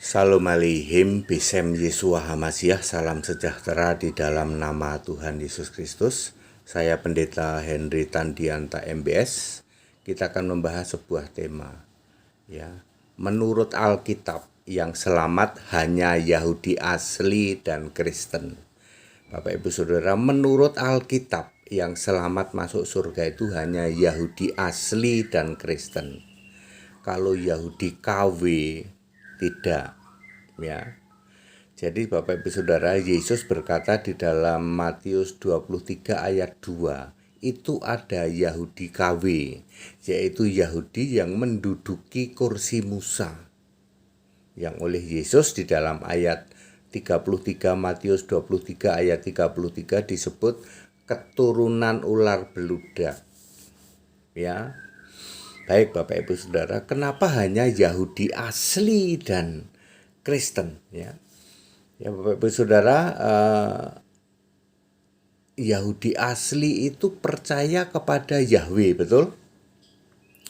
Shalom Aleichem, Besem Yeshua Hamasiah, salam sejahtera di dalam nama Tuhan Yesus Kristus. Saya Pendeta Henry Tandianta MBS. Kita akan membahas sebuah tema, ya. Menurut Alkitab, yang selamat hanya Yahudi asli dan Kristen. Bapak Ibu Saudara, menurut Alkitab, yang selamat masuk surga itu hanya Yahudi asli dan Kristen. Kalau Yahudi KW tidak, ya. Jadi Bapak Ibu Saudara, Yesus berkata di dalam Matius 23 ayat 2, itu ada Yahudi KW, yaitu Yahudi yang menduduki kursi Musa. Yang oleh Yesus di dalam ayat 33, Matius 23 ayat 33 disebut keturunan ular beludak. Ya. Baik Bapak Ibu Saudara, kenapa hanya Yahudi asli dan Kristen, ya? Ya Bapak Ibu Saudara, Yahudi asli itu percaya kepada Yahweh, betul?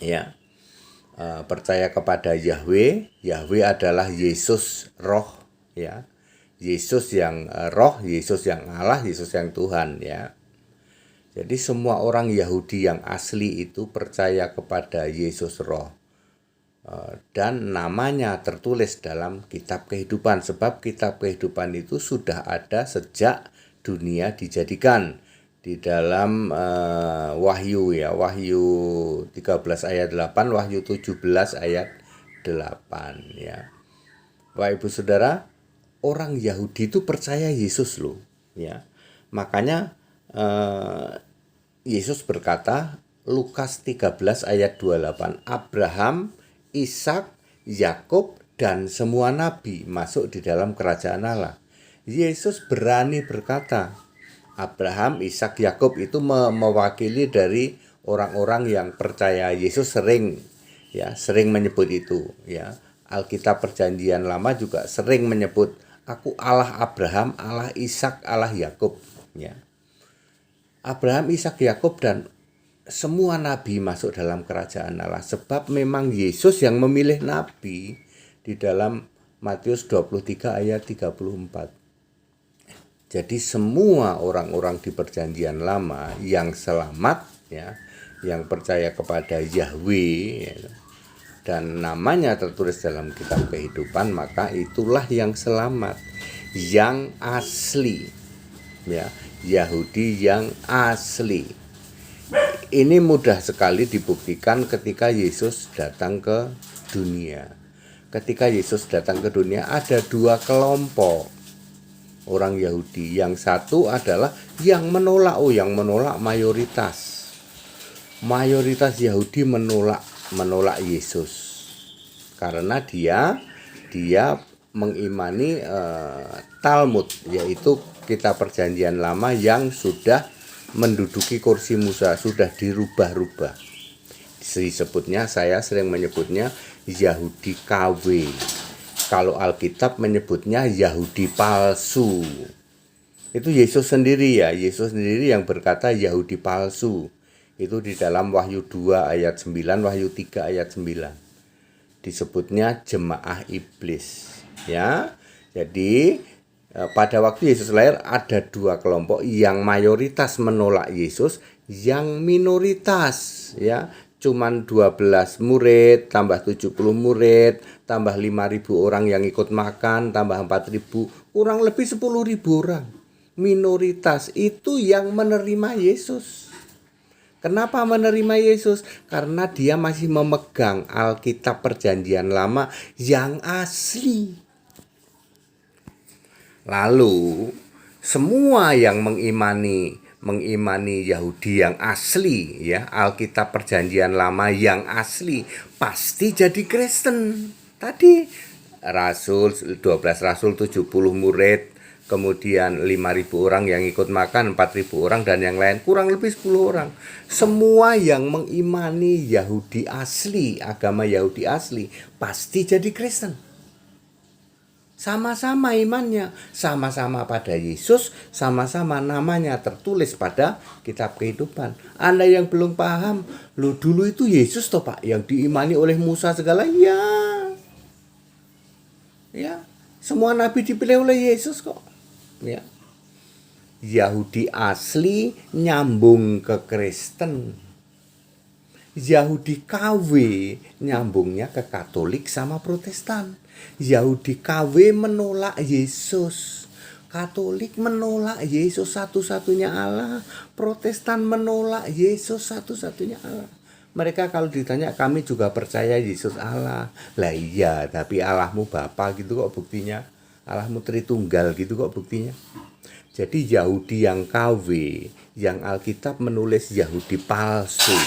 Ya. Percaya kepada Yahweh. Yahweh adalah Yesus Roh, ya. Yesus yang Roh, Yesus yang Allah, Yesus yang Tuhan, ya. Jadi semua orang Yahudi yang asli itu percaya kepada Yesus Roh. Dan namanya tertulis dalam kitab kehidupan. Sebab kitab kehidupan itu sudah ada sejak dunia dijadikan. Di dalam Wahyu, ya, Wahyu 13 ayat 8, Wahyu 17 ayat 8, ya. Bapak Ibu Saudara, orang Yahudi itu percaya Yesus loh, ya. Makanya Yesus berkata, Lukas 13 ayat 28, Abraham, Ishak, Yakub, dan semua nabi masuk di dalam kerajaan Allah. Yesus berani berkata, Abraham, Ishak, Yakub itu mewakili dari orang-orang yang percaya Yesus sering menyebut itu, ya. Alkitab Perjanjian Lama juga sering menyebut, aku Allah Abraham, Allah Ishak, Allah Yakub, ya. Abraham, Ishak, Yakub, dan semua nabi masuk dalam kerajaan Allah. Sebab memang Yesus yang memilih nabi di dalam Matius 23 ayat 34. Jadi semua orang-orang di Perjanjian Lama yang selamat, ya, yang percaya kepada Yahweh, ya, dan namanya tertulis dalam kitab kehidupan, maka itulah yang selamat, yang asli, ya, Yahudi yang asli. Ini mudah sekali dibuktikan ketika Yesus datang ke dunia. Ketika Yesus datang ke dunia, ada dua kelompok orang Yahudi. Yang satu adalah yang menolak, yang menolak mayoritas. Mayoritas Yahudi menolak Yesus karena dia mengimani Talmud, yaitu kitab Perjanjian Lama yang sudah menduduki kursi Musa, sudah dirubah-rubah. Saya sering menyebutnya Yahudi KW. Kalau Alkitab menyebutnya Yahudi palsu. Itu Yesus sendiri, ya, Yesus sendiri yang berkata Yahudi palsu. Itu di dalam Wahyu 2 ayat 9, Wahyu 3 ayat 9. Disebutnya jemaah iblis, ya. Jadi pada waktu Yesus lahir ada dua kelompok, yang mayoritas menolak Yesus, yang minoritas, ya, cuman 12 murid, tambah 70 murid, tambah 5.000 orang yang ikut makan, tambah 4.000, kurang lebih 10.000 orang. Minoritas itu yang menerima Yesus. Kenapa menerima Yesus? Karena dia masih memegang Alkitab Perjanjian Lama yang asli. Lalu semua yang mengimani Yahudi yang asli, ya, Alkitab Perjanjian Lama yang asli, pasti jadi Kristen. Tadi 12 rasul, 70 murid, kemudian 5.000 orang yang ikut makan, 4.000 orang, dan yang lain kurang lebih 10 orang. Semua yang mengimani Yahudi asli, agama Yahudi asli, pasti jadi Kristen. Sama-sama imannya, sama-sama pada Yesus, sama-sama namanya tertulis pada kitab kehidupan. Anda yang belum paham, dulu itu Yesus toh Pak, yang diimani oleh Musa segala, ya. Ya, semua nabi dipilih oleh Yesus kok. Ya. Yahudi asli nyambung ke Kristen. Yahudi KW nyambungnya ke Katolik sama Protestan. Yahudi KW menolak Yesus. Katolik menolak Yesus satu-satunya Allah. Protestan menolak Yesus satu-satunya Allah. Mereka kalau ditanya, kami juga percaya Yesus Allah. Lah iya, tapi Allahmu Bapa gitu kok buktinya. Allahmu Tritunggal gitu kok buktinya. Jadi Yahudi yang KW, yang Alkitab menulis Yahudi palsu,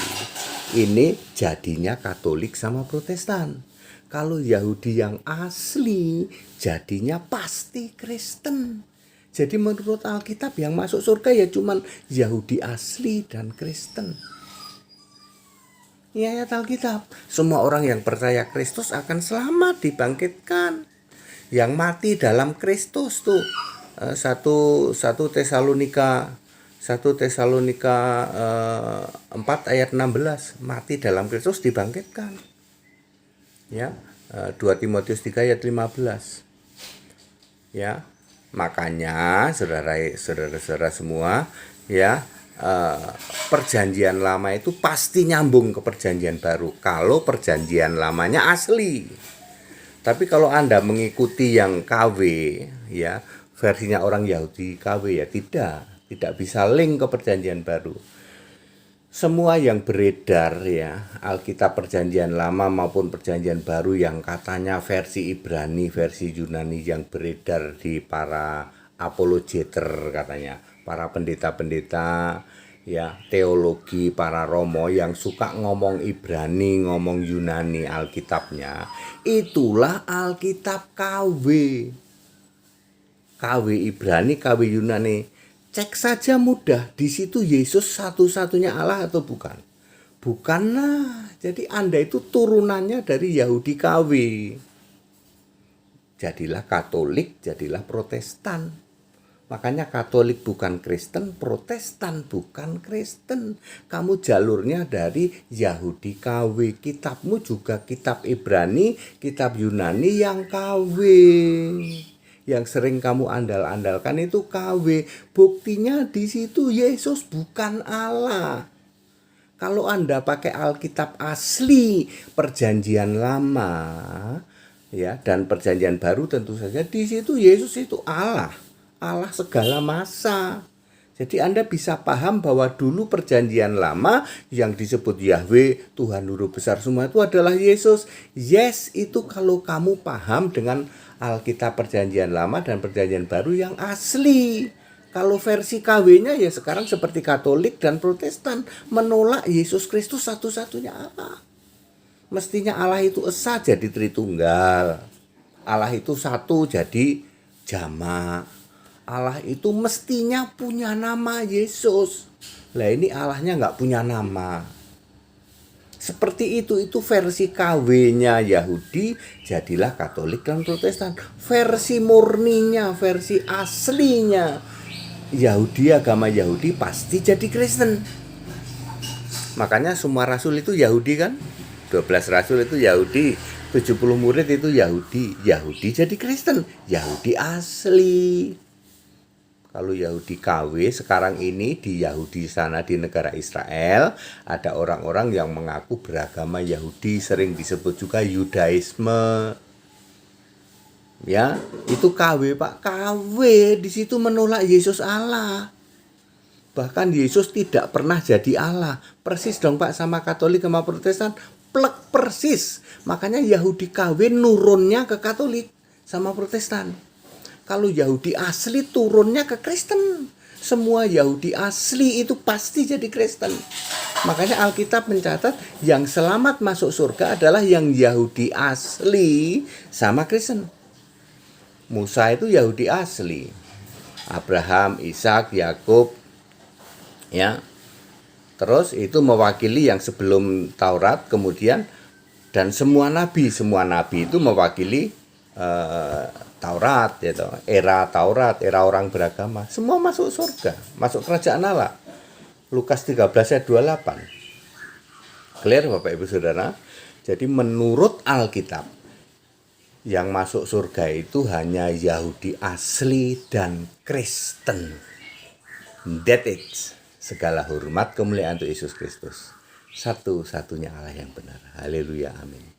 ini jadinya Katolik sama Protestan. Kalau Yahudi yang asli, jadinya pasti Kristen. Jadi menurut Alkitab yang masuk surga ya cuman Yahudi asli dan Kristen. Ini ayat Alkitab. Semua orang yang percaya Kristus akan selamat, dibangkitkan. Yang mati dalam Kristus tuh. 1 Tesalonika 4 ayat 16, mati dalam Kristus dibangkitkan. Ya, 2 Timotius 3 ayat 15. Ya, makanya saudara-saudara semua, ya, perjanjian lama itu pasti nyambung ke perjanjian baru kalau perjanjian lamanya asli. Tapi kalau Anda mengikuti yang KW, ya, versinya orang Yahudi KW, ya tidak bisa link ke perjanjian baru. Semua yang beredar, ya, Alkitab perjanjian lama maupun perjanjian baru yang katanya versi Ibrani, versi Yunani yang beredar di para apologeter katanya, para pendeta-pendeta, ya, teologi, para romo yang suka ngomong Ibrani, ngomong Yunani Alkitabnya, itulah Alkitab KW. KW Ibrani, KW Yunani. Cek saja mudah, di situ Yesus satu-satunya Allah atau bukan? Bukanlah. Jadi Anda itu turunannya dari Yahudi KW. Jadilah Katolik, jadilah Protestan. Makanya Katolik bukan Kristen, Protestan bukan Kristen. Kamu jalurnya dari Yahudi KW. Kitabmu juga kitab Ibrani, kitab Yunani yang KW. Yang sering kamu andal-andalkan itu KW. Buktinya di situ Yesus bukan Allah. Kalau Anda pakai Alkitab asli perjanjian lama, ya, dan perjanjian baru, tentu saja di situ Yesus itu Allah. Allah segala masa. Jadi Anda bisa paham bahwa dulu perjanjian lama yang disebut Yahweh, Tuhan Huruf Besar semua itu adalah Yesus. Yes, itu kalau kamu paham dengan Alkitab perjanjian lama dan perjanjian baru yang asli. Kalau versi KW-nya ya sekarang seperti Katolik dan Protestan, menolak Yesus Kristus satu-satunya Allah. Mestinya Allah itu esa jadi Tritunggal. Allah itu satu jadi jamak. Allah itu mestinya punya nama Yesus. Lah ini Allahnya nggak punya nama. Seperti itu versi KW-nya Yahudi, jadilah Katolik dan Protestan. Versi murninya, versi aslinya Yahudi, agama Yahudi pasti jadi Kristen. Makanya semua rasul itu Yahudi kan? 12 rasul itu Yahudi, 70 murid itu Yahudi. Yahudi jadi Kristen, Yahudi asli. Kalau Yahudi KW sekarang ini di Yahudi sana di negara Israel ada orang-orang yang mengaku beragama Yahudi, sering disebut juga Yudaisme. Ya, itu KW Pak, KW di situ menolak Yesus Allah. Bahkan Yesus tidak pernah jadi Allah. Persis dong Pak sama Katolik sama Protestan, plek persis. Makanya Yahudi KW nurunnya ke Katolik sama Protestan. Kalau Yahudi asli turunnya ke Kristen. Semua Yahudi asli itu pasti jadi Kristen. Makanya Alkitab mencatat yang selamat masuk surga adalah yang Yahudi asli sama Kristen. Musa itu Yahudi asli. Abraham, Ishak, Yakub, ya. Terus itu mewakili yang sebelum Taurat, kemudian dan semua nabi itu mewakili Taurat, gitu. Era Taurat, era orang beragama, semua masuk surga, masuk kerajaan Allah. Lukas 13 ayat 28. Clear Bapak Ibu Saudara? Jadi menurut Alkitab, Yang masuk surga itu hanya Yahudi asli dan Kristen. That it. Segala hormat kemuliaan untuk Yesus Kristus. Satu-satunya Allah yang benar. Haleluya, amin.